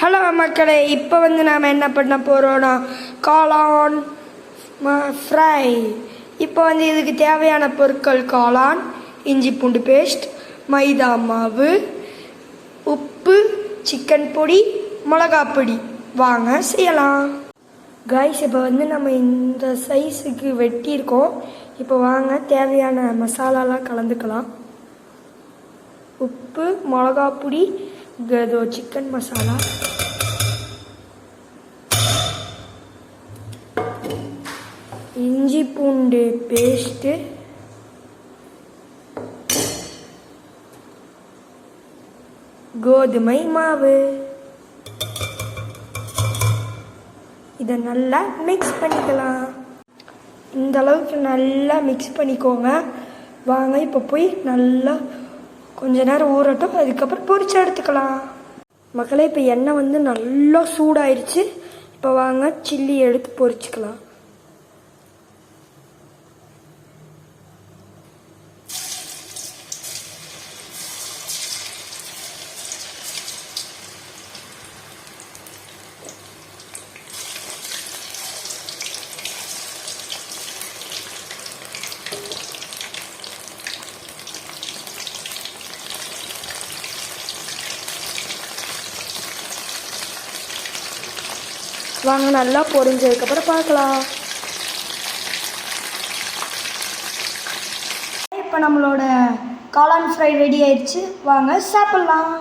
Hello மக்களே, இப்போ நாம் என்ன பண்ண போகிறோன்னா காளான் ஃப்ரை. இப்போ இதுக்கு தேவையான பொருட்கள் காளான், இஞ்சி பூண்டு பேஸ்ட், மைதா மாவு, உப்பு, சிக்கன் பொடி, மிளகாப்பொடி. வாங்க செய்யலாம். கைஸ், இப்போ நம்ம இந்த சைஸுக்கு வெட்டியிருக்கோம். இப்போ வாங்க தேவையான மசாலாலாம் கலந்துக்கலாம். உப்பு, மிளகாப்பொடி, சிக்கன் மசாலா, இஞ்சி பூண்டு பேஸ்ட்டு, கோதுமை மாவு. இதை நல்லா மிக்ஸ் பண்ணிக்கலாம். இந்த அளவுக்கு நல்லா மிக்ஸ் பண்ணிக்கோங்க. வாங்க இப்போ போய் நல்லா கொஞ்ச நேரம் ஊறட்டும், அதுக்கப்புறம் பொரிச்சு எடுத்துக்கலாம். மக்களே, இப்போ எண்ணெய் நல்லா சூடாயிருச்சு. இப்போ வாங்க சில்லி எடுத்து பொரிச்சுக்கலாம். வாங்க நல்லா பொரிஞ்சதுக்கப்புறம் பார்க்கலாம். இப்போ நம்மளோட காளான் ஃப்ரை ரெடி ஆயிடுச்சு. வாங்க சாப்பிட்லாம்.